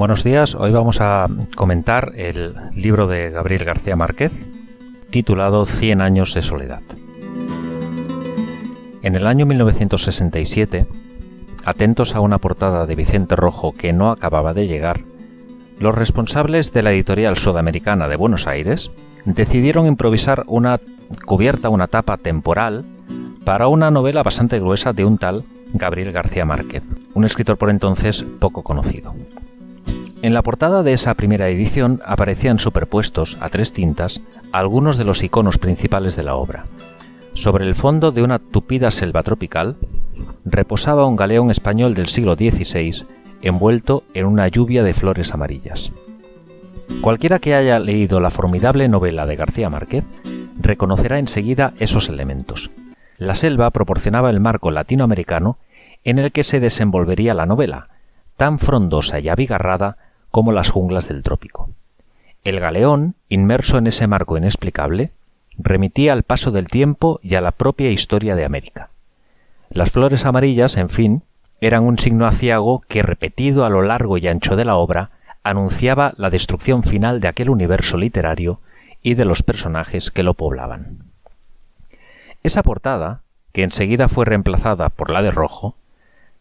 Buenos días, hoy vamos a comentar el libro de Gabriel García Márquez, titulado 100 años de soledad. En el año 1967, atentos a una portada de Vicente Rojo que no acababa de llegar, los responsables de la editorial sudamericana de Buenos Aires decidieron improvisar una tapa temporal para una novela bastante gruesa de un tal Gabriel García Márquez, un escritor por entonces poco conocido. En la portada de esa primera edición aparecían superpuestos a tres tintas algunos de los iconos principales de la obra. Sobre el fondo de una tupida selva tropical reposaba un galeón español del siglo XVI envuelto en una lluvia de flores amarillas. Cualquiera que haya leído la formidable novela de García Márquez reconocerá enseguida esos elementos. La selva proporcionaba el marco latinoamericano en el que se desenvolvería la novela, tan frondosa y abigarrada como las junglas del trópico. El galeón, inmerso en ese marco inexplicable, remitía al paso del tiempo y a la propia historia de América. Las flores amarillas, en fin, eran un signo aciago que, repetido a lo largo y ancho de la obra, anunciaba la destrucción final de aquel universo literario y de los personajes que lo poblaban. Esa portada, que enseguida fue reemplazada por la de Rojo,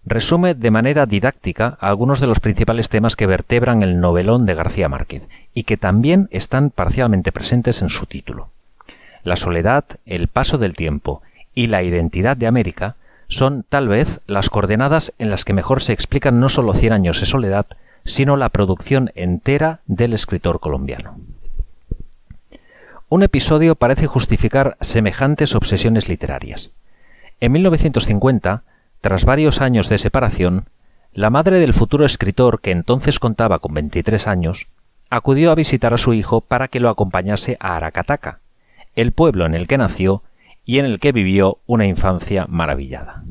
resume de manera didáctica algunos de los principales temas que vertebran el novelón de García Márquez y que también están parcialmente presentes en su título. La soledad, el paso del tiempo y la identidad de América son, tal vez, las coordenadas en las que mejor se explican no solo 100 años de soledad, sino la producción entera del escritor colombiano. Un episodio parece justificar semejantes obsesiones literarias. En 1950, tras varios años de separación, la madre del futuro escritor, que entonces contaba con 23 años, acudió a visitar a su hijo para que lo acompañase a Aracataca, el pueblo en el que nació y en el que vivió una infancia maravillada.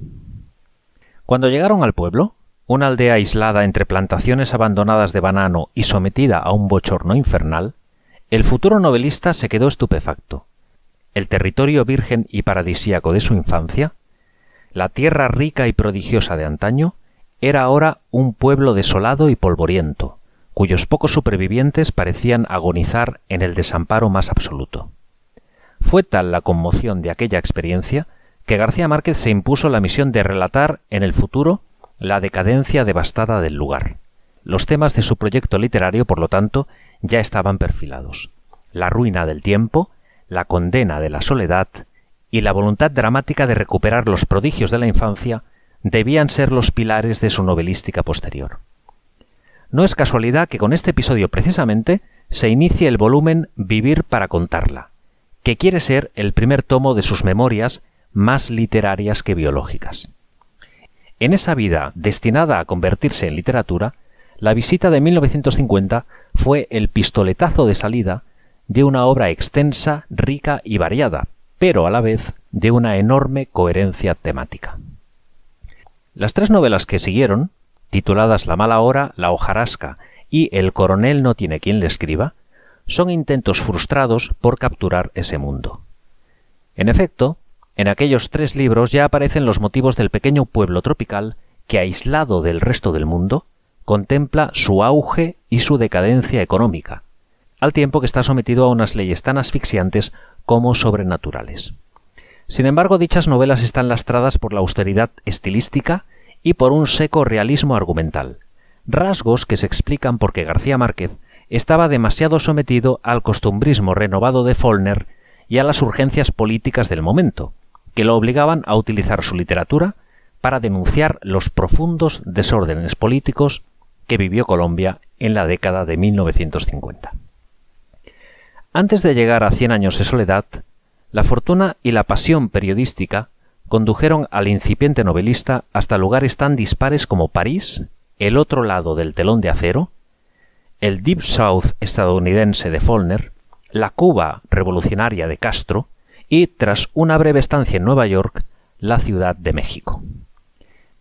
Cuando llegaron al pueblo, una aldea aislada entre plantaciones abandonadas de banano y sometida a un bochorno infernal, el futuro novelista se quedó estupefacto. El territorio virgen y paradisíaco de su infancia, la tierra rica y prodigiosa de antaño, era ahora un pueblo desolado y polvoriento, cuyos pocos supervivientes parecían agonizar en el desamparo más absoluto. Fue tal la conmoción de aquella experiencia que García Márquez se impuso la misión de relatar en el futuro la decadencia devastada del lugar. Los temas de su proyecto literario, por lo tanto, ya estaban perfilados: la ruina del tiempo, la condena de la soledad y la voluntad dramática de recuperar los prodigios de la infancia debían ser los pilares de su novelística posterior. No es casualidad que con este episodio precisamente se inicie el volumen Vivir para contarla, que quiere ser el primer tomo de sus memorias más literarias que biológicas. En esa vida destinada a convertirse en literatura, la visita de 1950 fue el pistoletazo de salida de una obra extensa, rica y variada, pero a la vez de una enorme coherencia temática. Las tres novelas que siguieron, tituladas La mala hora, La hojarasca y El coronel no tiene quien le escriba, son intentos frustrados por capturar ese mundo. En efecto, en aquellos tres libros ya aparecen los motivos del pequeño pueblo tropical que, aislado del resto del mundo, contempla su auge y su decadencia económica, al tiempo que está sometido a unas leyes tan asfixiantes como sobrenaturales. Sin embargo, dichas novelas están lastradas por la austeridad estilística y por un seco realismo argumental, rasgos que se explican porque García Márquez estaba demasiado sometido al costumbrismo renovado de Faulkner y a las urgencias políticas del momento, que lo obligaban a utilizar su literatura para denunciar los profundos desórdenes políticos que vivió Colombia en la década de 1950. Antes de llegar a 100 años de soledad, la fortuna y la pasión periodística condujeron al incipiente novelista hasta lugares tan dispares como París, el otro lado del telón de acero, el Deep South estadounidense de Faulkner, la Cuba revolucionaria de Castro y, tras una breve estancia en Nueva York, la Ciudad de México.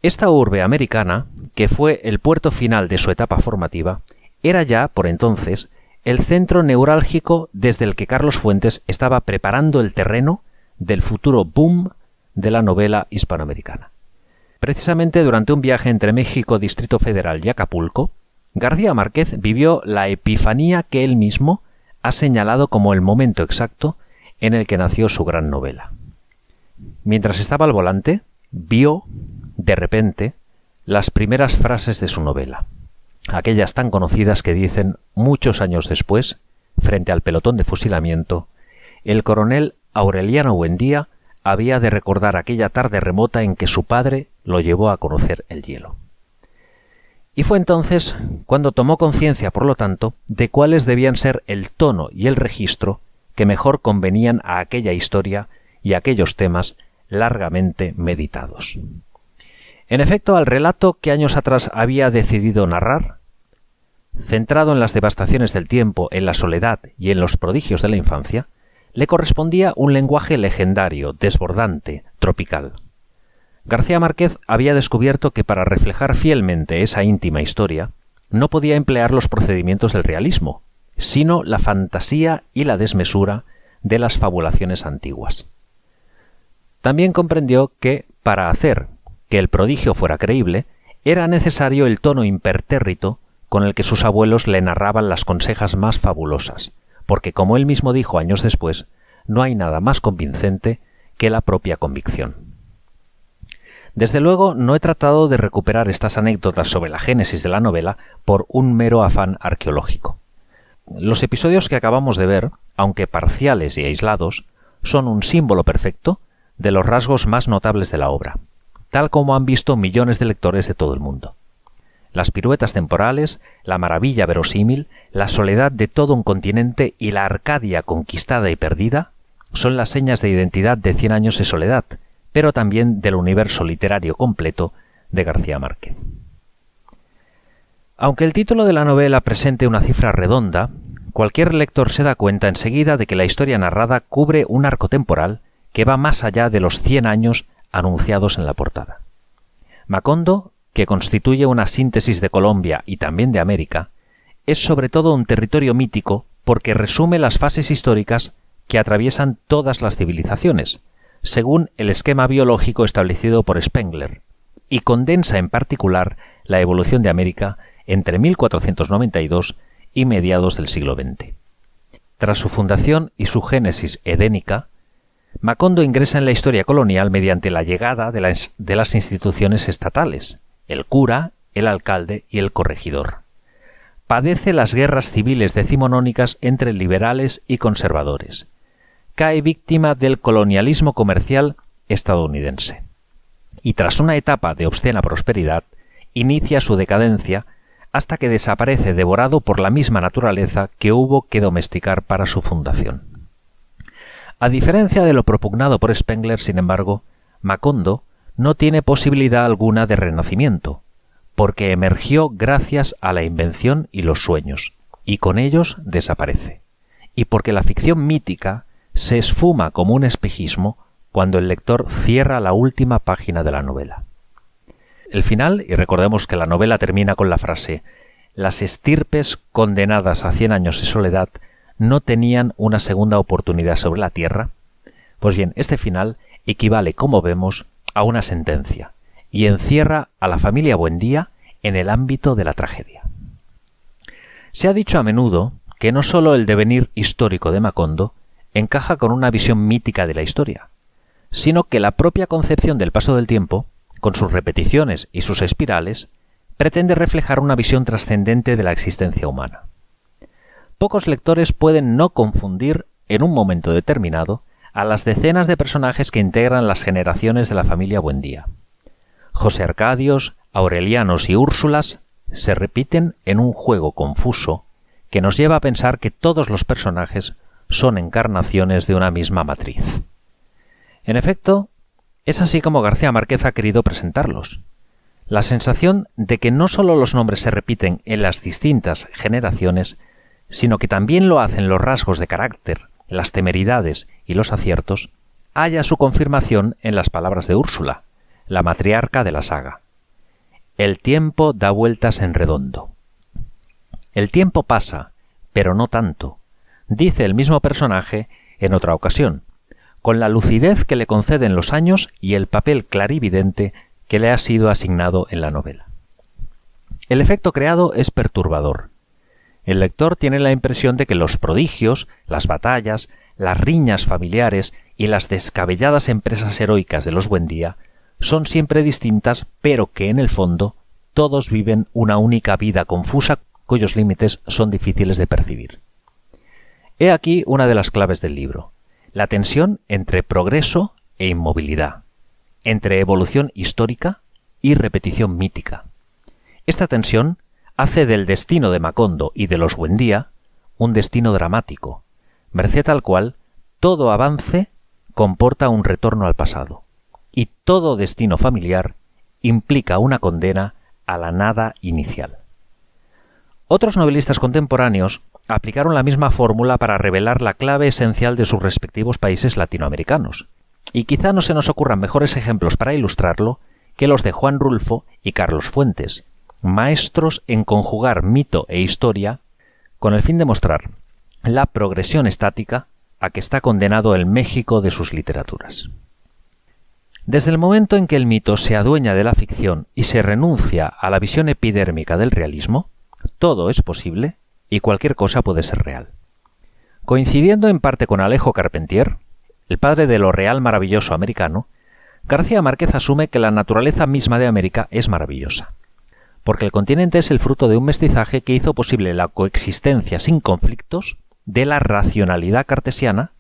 Esta urbe americana, que fue el puerto final de su etapa formativa, era ya, por entonces, el centro neurálgico desde el que Carlos Fuentes estaba preparando el terreno del futuro boom de la novela hispanoamericana. Precisamente durante un viaje entre México, Distrito Federal y Acapulco, García Márquez vivió la epifanía que él mismo ha señalado como el momento exacto en el que nació su gran novela. Mientras estaba al volante, vio, de repente, las primeras frases de su novela, aquellas tan conocidas que dicen, muchos años después, frente al pelotón de fusilamiento, el coronel Aureliano Buendía había de recordar aquella tarde remota en que su padre lo llevó a conocer el hielo. Y fue entonces cuando tomó conciencia, por lo tanto, de cuáles debían ser el tono y el registro que mejor convenían a aquella historia y a aquellos temas largamente meditados. En efecto, al relato que años atrás había decidido narrar, centrado en las devastaciones del tiempo, en la soledad y en los prodigios de la infancia, le correspondía un lenguaje legendario, desbordante, tropical. García Márquez había descubierto que para reflejar fielmente esa íntima historia no podía emplear los procedimientos del realismo, sino la fantasía y la desmesura de las fabulaciones antiguas. También comprendió que, para hacer que el prodigio fuera creíble, era necesario el tono impertérrito con el que sus abuelos le narraban las consejas más fabulosas, porque, como él mismo dijo años después, no hay nada más convincente que la propia convicción. Desde luego, no he tratado de recuperar estas anécdotas sobre la génesis de la novela por un mero afán arqueológico. Los episodios que acabamos de ver, aunque parciales y aislados, son un símbolo perfecto de los rasgos más notables de la obra, tal como han visto millones de lectores de todo el mundo. Las piruetas temporales, la maravilla verosímil, la soledad de todo un continente y la Arcadia conquistada y perdida son las señas de identidad de 100 años de soledad, pero también del universo literario completo de García Márquez. Aunque el título de la novela presente una cifra redonda, cualquier lector se da cuenta enseguida de que la historia narrada cubre un arco temporal que va más allá de los 100 años anunciados en la portada. Macondo, que constituye una síntesis de Colombia y también de América, es sobre todo un territorio mítico porque resume las fases históricas que atraviesan todas las civilizaciones, según el esquema biológico establecido por Spengler, y condensa en particular la evolución de América entre 1492 y mediados del siglo XX. Tras su fundación y su génesis edénica, Macondo ingresa en la historia colonial mediante la llegada de las instituciones estatales, el cura, el alcalde y el corregidor. Padece las guerras civiles decimonónicas entre liberales y conservadores. Cae víctima del colonialismo comercial estadounidense. Y tras una etapa de obscena prosperidad, inicia su decadencia hasta que desaparece devorado por la misma naturaleza que hubo que domesticar para su fundación. A diferencia de lo propugnado por Spengler, sin embargo, Macondo no tiene posibilidad alguna de renacimiento, porque emergió gracias a la invención y los sueños, y con ellos desaparece, y porque la ficción mítica se esfuma como un espejismo cuando el lector cierra la última página de la novela. El final, y recordemos que la novela termina con la frase «Las estirpes condenadas a 100 años de soledad no tenían una segunda oportunidad sobre la tierra», pues bien, este final equivale, como vemos, a una sentencia, y encierra a la familia Buendía en el ámbito de la tragedia. Se ha dicho a menudo que no sólo el devenir histórico de Macondo encaja con una visión mítica de la historia, sino que la propia concepción del paso del tiempo, con sus repeticiones y sus espirales, pretende reflejar una visión trascendente de la existencia humana. Pocos lectores pueden no confundir, en un momento determinado, a las decenas de personajes que integran las generaciones de la familia Buendía. José Arcadios, Aurelianos y Úrsulas se repiten en un juego confuso que nos lleva a pensar que todos los personajes son encarnaciones de una misma matriz. En efecto, es así como García Márquez ha querido presentarlos. La sensación de que no solo los nombres se repiten en las distintas generaciones, sino que también lo hacen los rasgos de carácter, las temeridades y los aciertos, halla su confirmación en las palabras de Úrsula, la matriarca de la saga. El tiempo da vueltas en redondo. El tiempo pasa, pero no tanto, dice el mismo personaje en otra ocasión, con la lucidez que le conceden los años y el papel clarividente que le ha sido asignado en la novela. el efecto creado es perturbador. El lector tiene la impresión de que los prodigios, las batallas, las riñas familiares y las descabelladas empresas heroicas de los Buendía son siempre distintas, pero que en el fondo todos viven una única vida confusa cuyos límites son difíciles de percibir. He aquí una de las claves del libro: la tensión entre progreso e inmovilidad, entre evolución histórica y repetición mítica. Esta tensión hace del destino de Macondo y de los Buendía un destino dramático, merced al cual todo avance comporta un retorno al pasado, y todo destino familiar implica una condena a la nada inicial. Otros novelistas contemporáneos aplicaron la misma fórmula para revelar la clave esencial de sus respectivos países latinoamericanos, y quizá no se nos ocurran mejores ejemplos para ilustrarlo que los de Juan Rulfo y Carlos Fuentes, maestros en conjugar mito e historia con el fin de mostrar la progresión estática a que está condenado el México de sus literaturas. Desde el momento en que el mito se adueña de la ficción y se renuncia a la visión epidérmica del realismo, todo es posible y cualquier cosa puede ser real. Coincidiendo en parte con Alejo Carpentier, el padre de lo real maravilloso americano, García Márquez asume que la naturaleza misma de América es maravillosa, porque el continente es el fruto de un mestizaje que hizo posible la coexistencia sin conflictos de la racionalidad cartesiana,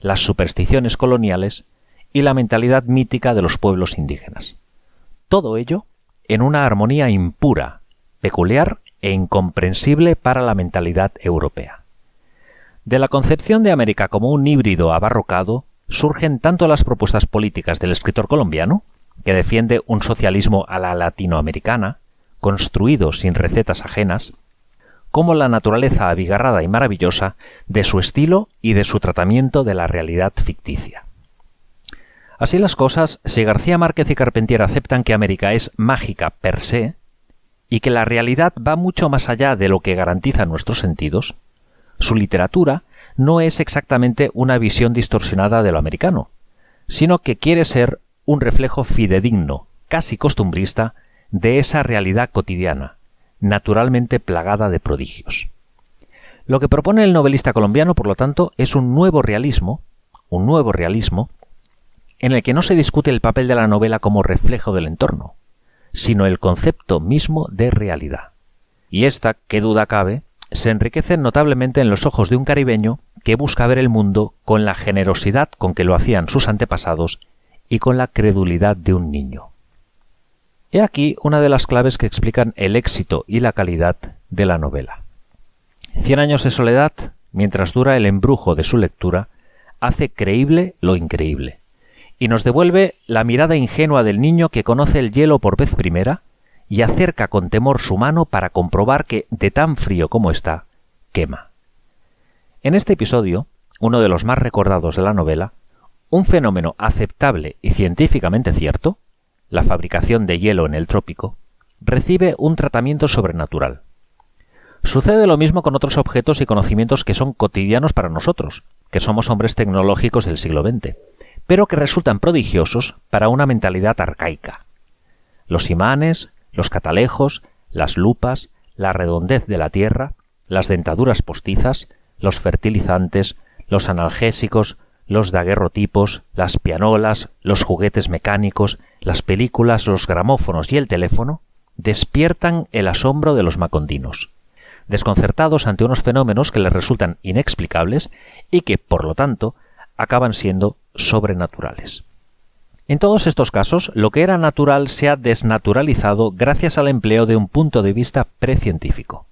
las supersticiones coloniales y la mentalidad mítica de los pueblos indígenas. Todo ello en una armonía impura, peculiar e incomprensible para la mentalidad europea. De la concepción de América como un híbrido abarrocado surgen tanto las propuestas políticas del escritor colombiano, que defiende un socialismo a la latinoamericana, construido sin recetas ajenas, como la naturaleza abigarrada y maravillosa de su estilo y de su tratamiento de la realidad ficticia. Así las cosas, si García Márquez y Carpentier aceptan que América es mágica per se, y que la realidad va mucho más allá de lo que garantizan nuestros sentidos, su literatura no es exactamente una visión distorsionada de lo americano, sino que quiere ser un reflejo fidedigno, casi costumbrista, de esa realidad cotidiana, naturalmente plagada de prodigios. Lo que propone el novelista colombiano, por lo tanto, es un nuevo realismo, en el que no se discute el papel de la novela como reflejo del entorno, sino el concepto mismo de realidad. Y esta, qué duda cabe, se enriquece notablemente en los ojos de un caribeño que busca ver el mundo con la generosidad con que lo hacían sus antepasados y con la credulidad de un niño. He aquí una de las claves que explican el éxito y la calidad de la novela. 100 años de soledad, mientras dura el embrujo de su lectura, hace creíble lo increíble, y nos devuelve la mirada ingenua del niño que conoce el hielo por vez primera y acerca con temor su mano para comprobar que, de tan frío como está, quema. En este episodio, uno de los más recordados de la novela, un fenómeno aceptable y científicamente cierto, la fabricación de hielo en el trópico, recibe un tratamiento sobrenatural. Sucede lo mismo con otros objetos y conocimientos que son cotidianos para nosotros, que somos hombres tecnológicos del siglo XX, pero que resultan prodigiosos para una mentalidad arcaica. Los imanes, los catalejos, las lupas, la redondez de la tierra, las dentaduras postizas, los fertilizantes, los analgésicos, los daguerrotipos, las pianolas, los juguetes mecánicos, las películas, los gramófonos y el teléfono despiertan el asombro de los macondinos, desconcertados ante unos fenómenos que les resultan inexplicables y que, por lo tanto, acaban siendo sobrenaturales. En todos estos casos, lo que era natural se ha desnaturalizado gracias al empleo de un punto de vista precientífico.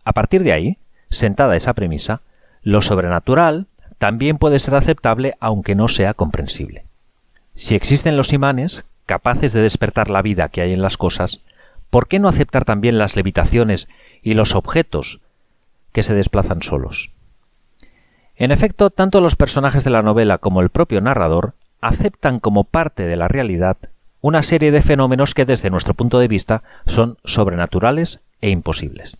A partir de ahí, sentada esa premisa, lo sobrenatural también puede ser aceptable aunque no sea comprensible. Si existen los imanes, capaces de despertar la vida que hay en las cosas, ¿por qué no aceptar también las levitaciones y los objetos que se desplazan solos? En efecto, tanto los personajes de la novela como el propio narrador aceptan como parte de la realidad una serie de fenómenos que desde nuestro punto de vista son sobrenaturales e imposibles.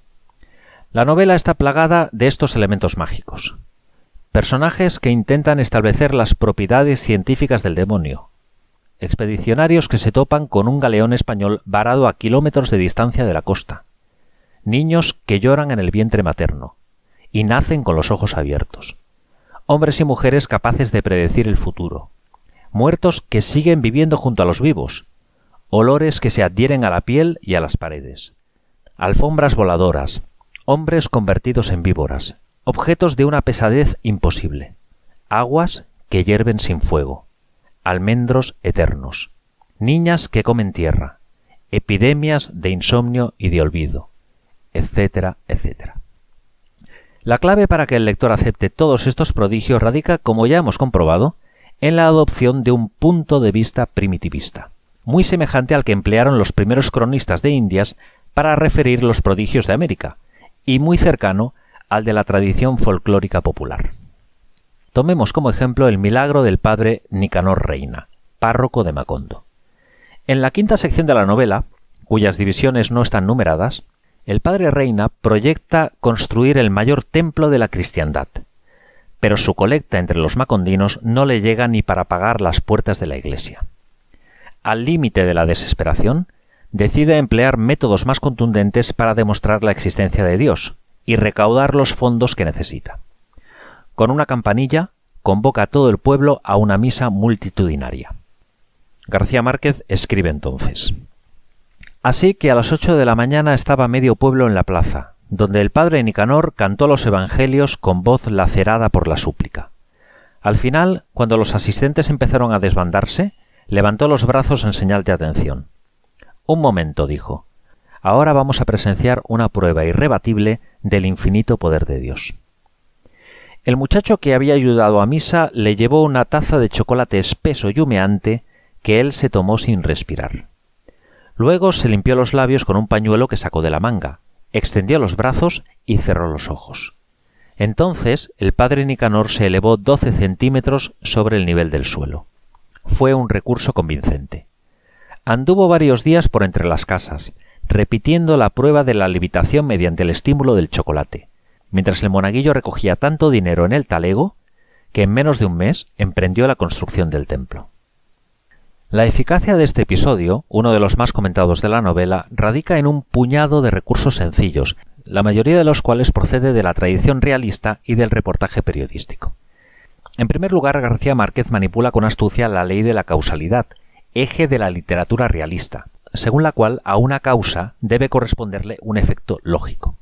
La novela está plagada de estos elementos mágicos. Personajes que intentan establecer las propiedades científicas del demonio. Expedicionarios que se topan con un galeón español varado a kilómetros de distancia de la costa. niños que lloran en el vientre materno y nacen con los ojos abiertos, hombres y mujeres capaces de predecir el futuro, muertos que siguen viviendo junto a los vivos, olores que se adhieren a la piel y a las paredes, alfombras voladoras, hombres convertidos en víboras, objetos de una pesadez imposible, aguas que hierven sin fuego, almendros eternos, niñas que comen tierra, epidemias de insomnio y de olvido, etcétera, etcétera. La clave para que el lector acepte todos estos prodigios radica, como ya hemos comprobado, en la adopción de un punto de vista primitivista, muy semejante al que emplearon los primeros cronistas de Indias para referir los prodigios de América, y muy cercano al de la tradición folclórica popular. Tomemos como ejemplo el milagro del padre Nicanor Reina, párroco de Macondo. En la quinta sección de la novela, cuyas divisiones no están numeradas, el padre Reina proyecta construir el mayor templo de la cristiandad, pero su colecta entre los macondinos no le llega ni para pagar las puertas de la iglesia. Al límite de la desesperación, decide emplear métodos más contundentes para demostrar la existencia de Dios y recaudar los fondos que necesita. Con una campanilla, convoca a todo el pueblo a una misa multitudinaria. García Márquez escribe entonces: Así que a las 8 de la mañana estaba medio pueblo en la plaza, donde el padre Nicanor cantó los evangelios con voz lacerada por la súplica. Al final, cuando los asistentes empezaron a desbandarse, levantó los brazos en señal de atención. Un momento, dijo. Ahora vamos a presenciar una prueba irrebatible del infinito poder de Dios. El muchacho que había ayudado a misa le llevó una taza de chocolate espeso y humeante que él se tomó sin respirar. Luego se limpió los labios con un pañuelo que sacó de la manga, extendió los brazos y cerró los ojos. Entonces el padre Nicanor se elevó 12 centímetros sobre el nivel del suelo. Fue un recurso convincente. Anduvo varios días por entre las casas, repitiendo la prueba de la levitación mediante el estímulo del chocolate, mientras el monaguillo recogía tanto dinero en el talego que en menos de un mes emprendió la construcción del templo. La eficacia de este episodio, uno de los más comentados de la novela, radica en un puñado de recursos sencillos, la mayoría de los cuales procede de la tradición realista y del reportaje periodístico. En primer lugar, García Márquez manipula con astucia la ley de la causalidad, eje de la literatura realista, según la cual a una causa debe corresponderle un efecto lógico.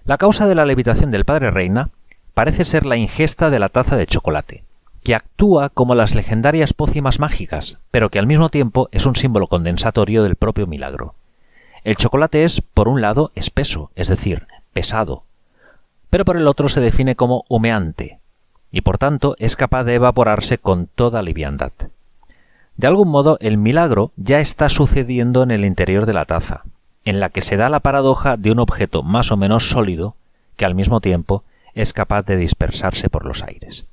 La causa de la levitación del padre Reina parece ser la ingesta de la taza de chocolate, que actúa como las legendarias pócimas mágicas, pero que al mismo tiempo es un símbolo condensatorio del propio milagro. El chocolate es, por un lado, espeso, es decir, pesado, pero por el otro se define como humeante, y por tanto es capaz de evaporarse con toda liviandad. De algún modo, el milagro ya está sucediendo en el interior de la taza, en la que se da la paradoja de un objeto más o menos sólido que al mismo tiempo es capaz de dispersarse por los aires.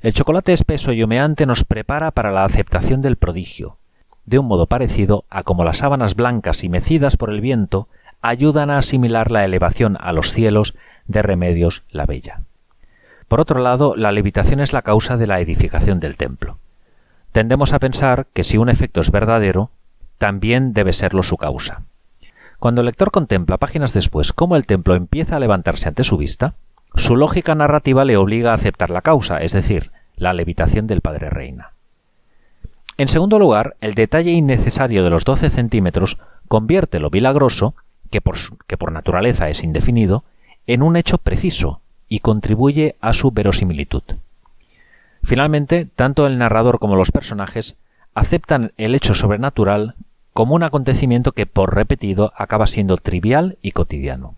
El chocolate espeso y humeante nos prepara para la aceptación del prodigio, de un modo parecido a como las sábanas blancas y mecidas por el viento ayudan a asimilar la elevación a los cielos de Remedios la Bella. Por otro lado, la levitación es la causa de la edificación del templo. Tendemos a pensar que si un efecto es verdadero, también debe serlo su causa. Cuando el lector contempla páginas después cómo el templo empieza a levantarse ante su vista, su lógica narrativa le obliga a aceptar la causa, es decir, la levitación del padre Reina. En segundo lugar, el detalle innecesario de los 12 centímetros convierte lo milagroso, que por naturaleza es indefinido, en un hecho preciso y contribuye a su verosimilitud. Finalmente, tanto el narrador como los personajes aceptan el hecho sobrenatural como un acontecimiento que, por repetido, acaba siendo trivial y cotidiano.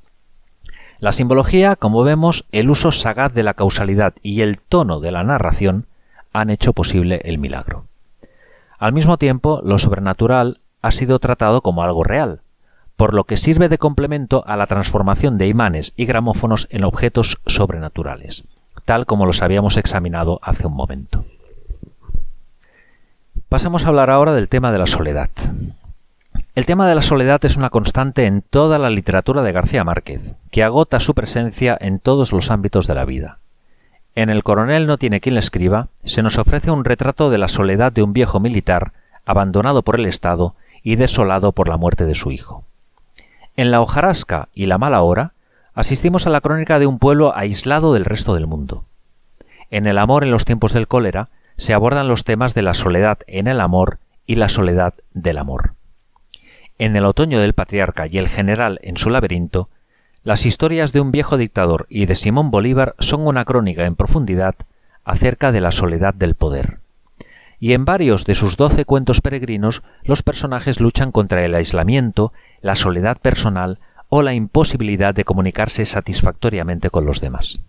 La simbología, como vemos, el uso sagaz de la causalidad y el tono de la narración han hecho posible el milagro. Al mismo tiempo, lo sobrenatural ha sido tratado como algo real, por lo que sirve de complemento a la transformación de imanes y gramófonos en objetos sobrenaturales, tal como los habíamos examinado hace un momento. Pasemos a hablar ahora del tema de la soledad. El tema de la soledad es una constante en toda la literatura de García Márquez, que agota su presencia en todos los ámbitos de la vida. En El coronel no tiene quien le escriba, se nos ofrece un retrato de la soledad de un viejo militar, abandonado por el Estado y desolado por la muerte de su hijo. En La hojarasca y La mala hora asistimos a la crónica de un pueblo aislado del resto del mundo. En El amor en los tiempos del cólera se abordan los temas de la soledad en el amor y la soledad del amor. En El otoño del patriarca y El general en su laberinto, las historias de un viejo dictador y de Simón Bolívar son una crónica en profundidad acerca de la soledad del poder. Y en varios de sus 12 cuentos peregrinos, los personajes luchan contra el aislamiento, la soledad personal o la imposibilidad de comunicarse satisfactoriamente con los demás.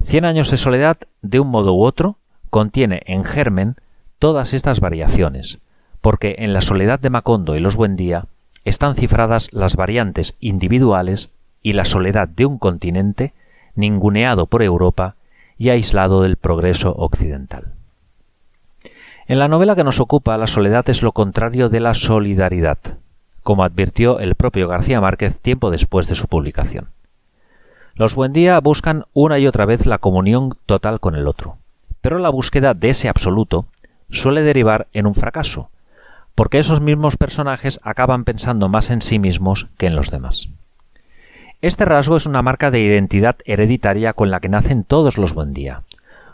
100 años de soledad, de un modo u otro, contiene en germen todas estas variaciones, porque en la soledad de Macondo y los Buendía están cifradas las variantes individuales y la soledad de un continente ninguneado por Europa y aislado del progreso occidental. En la novela que nos ocupa, la soledad es lo contrario de la solidaridad, como advirtió el propio García Márquez tiempo después de su publicación. Los Buendía buscan una y otra vez la comunión total con el otro, pero la búsqueda de ese absoluto suele derivar en un fracaso, porque esos mismos personajes acaban pensando más en sí mismos que en los demás. Este rasgo es una marca de identidad hereditaria con la que nacen todos los Buendía,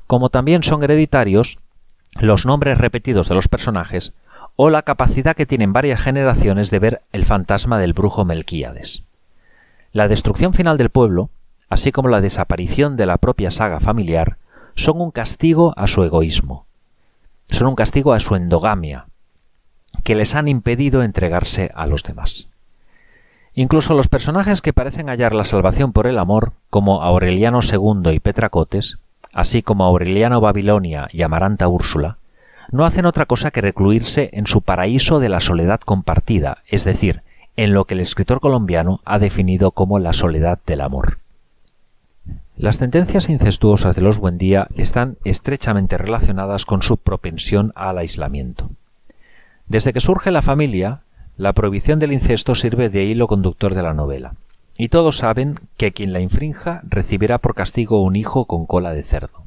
como también son hereditarios los nombres repetidos de los personajes o la capacidad que tienen varias generaciones de ver el fantasma del brujo Melquíades. La destrucción final del pueblo, así como la desaparición de la propia saga familiar, son un castigo a su egoísmo, son un castigo a su endogamia, que les han impedido entregarse a los demás. Incluso los personajes que parecen hallar la salvación por el amor, como Aureliano II y Petracotes, así como Aureliano Babilonia y Amaranta Úrsula, no hacen otra cosa que recluirse en su paraíso de la soledad compartida, es decir, en lo que el escritor colombiano ha definido como la soledad del amor. Las tendencias incestuosas de los Buendía están estrechamente relacionadas con su propensión al aislamiento. Desde que surge la familia, la prohibición del incesto sirve de hilo conductor de la novela, y todos saben que quien la infrinja recibirá por castigo un hijo con cola de cerdo.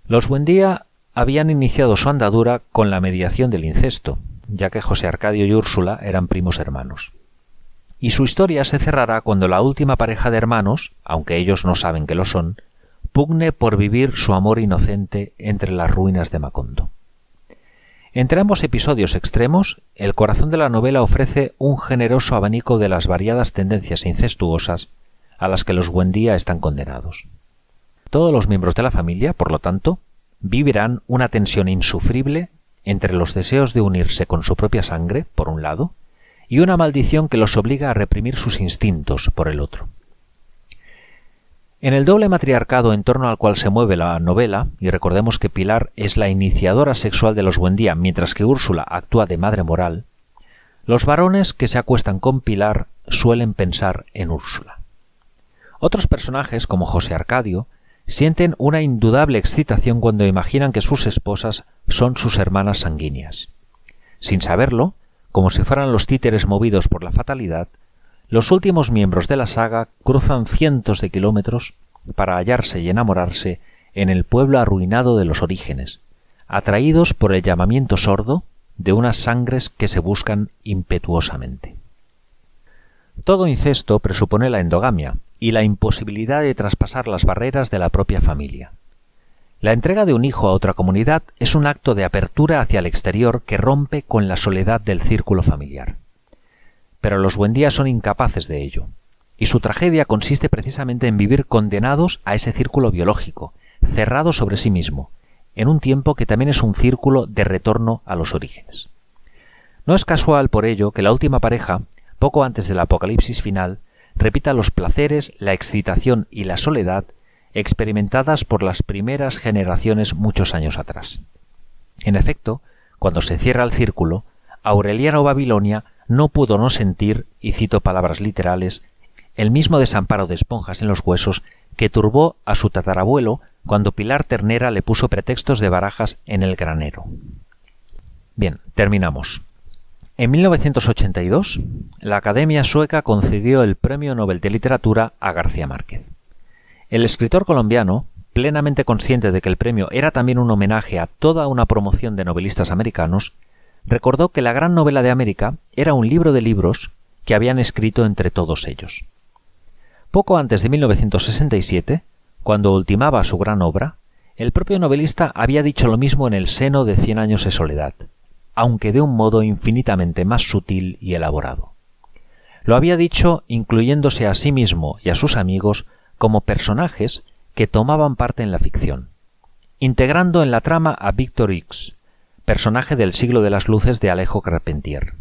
Los Buendía habían iniciado su andadura con la mediación del incesto, ya que José Arcadio y Úrsula eran primos hermanos. Y su historia se cerrará cuando la última pareja de hermanos, aunque ellos no saben que lo son, pugne por vivir su amor inocente entre las ruinas de Macondo. Entre ambos episodios extremos, el corazón de la novela ofrece un generoso abanico de las variadas tendencias incestuosas a las que los Buendía están condenados. Todos los miembros de la familia, por lo tanto, vivirán una tensión insufrible entre los deseos de unirse con su propia sangre, por un lado, y una maldición que los obliga a reprimir sus instintos, por el otro. En el doble matriarcado en torno al cual se mueve la novela, y recordemos que Pilar es la iniciadora sexual de los Buendía, mientras que Úrsula actúa de madre moral, los varones que se acuestan con Pilar suelen pensar en Úrsula. Otros personajes, como José Arcadio, sienten una indudable excitación cuando imaginan que sus esposas son sus hermanas sanguíneas. Sin saberlo, como si fueran los títeres movidos por la fatalidad, los últimos miembros de la saga cruzan cientos de kilómetros para hallarse y enamorarse en el pueblo arruinado de los orígenes, atraídos por el llamamiento sordo de unas sangres que se buscan impetuosamente. Todo incesto presupone la endogamia y la imposibilidad de traspasar las barreras de la propia familia. La entrega de un hijo a otra comunidad es un acto de apertura hacia el exterior que rompe con la soledad del círculo familiar. Pero los Buendía son incapaces de ello, y su tragedia consiste precisamente en vivir condenados a ese círculo biológico, cerrado sobre sí mismo, en un tiempo que también es un círculo de retorno a los orígenes. No es casual, por ello, que la última pareja, poco antes del apocalipsis final, repita los placeres, la excitación y la soledad experimentadas por las primeras generaciones muchos años atrás. En efecto, cuando se cierra el círculo, Aureliano Babilonia no pudo no sentir, y cito palabras literales, el mismo desamparo de esponjas en los huesos que turbó a su tatarabuelo cuando Pilar Ternera le puso pretextos de barajas en el granero. Bien, terminamos. En 1982, la Academia Sueca concedió el Premio Nobel de Literatura a García Márquez. El escritor colombiano, plenamente consciente de que el premio era también un homenaje a toda una promoción de novelistas americanos, recordó que la gran novela de América era un libro de libros que habían escrito entre todos ellos. Poco antes de 1967, cuando ultimaba su gran obra, el propio novelista había dicho lo mismo en el seno de 100 años de soledad, aunque de un modo infinitamente más sutil y elaborado. Lo había dicho incluyéndose a sí mismo y a sus amigos como personajes que tomaban parte en la ficción, integrando en la trama a Víctor X, personaje del siglo de las luces de Alejo Carpentier,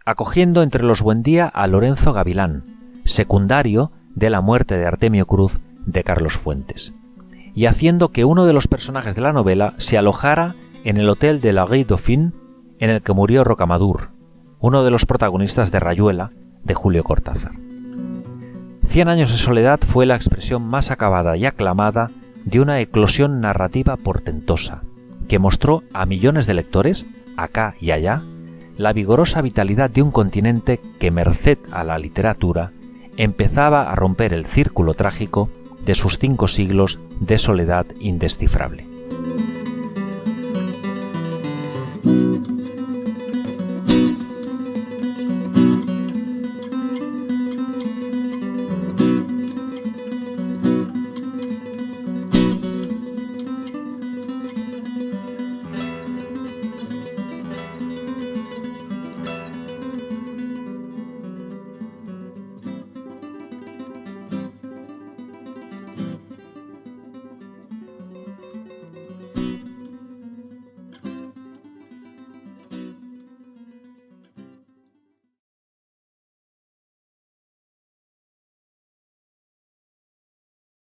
acogiendo entre los Buendía a Lorenzo Gavilán, secundario de La muerte de Artemio Cruz de Carlos Fuentes, y haciendo que uno de los personajes de la novela se alojara en el hotel de la Rue Dauphine en el que murió Rocamadour, uno de los protagonistas de Rayuela de Julio Cortázar. 100 años de soledad fue la expresión más acabada y aclamada de una eclosión narrativa portentosa, que mostró a millones de lectores, acá y allá, la vigorosa vitalidad de un continente que, merced a la literatura, empezaba a romper el círculo trágico de sus 5 siglos de soledad indescifrable.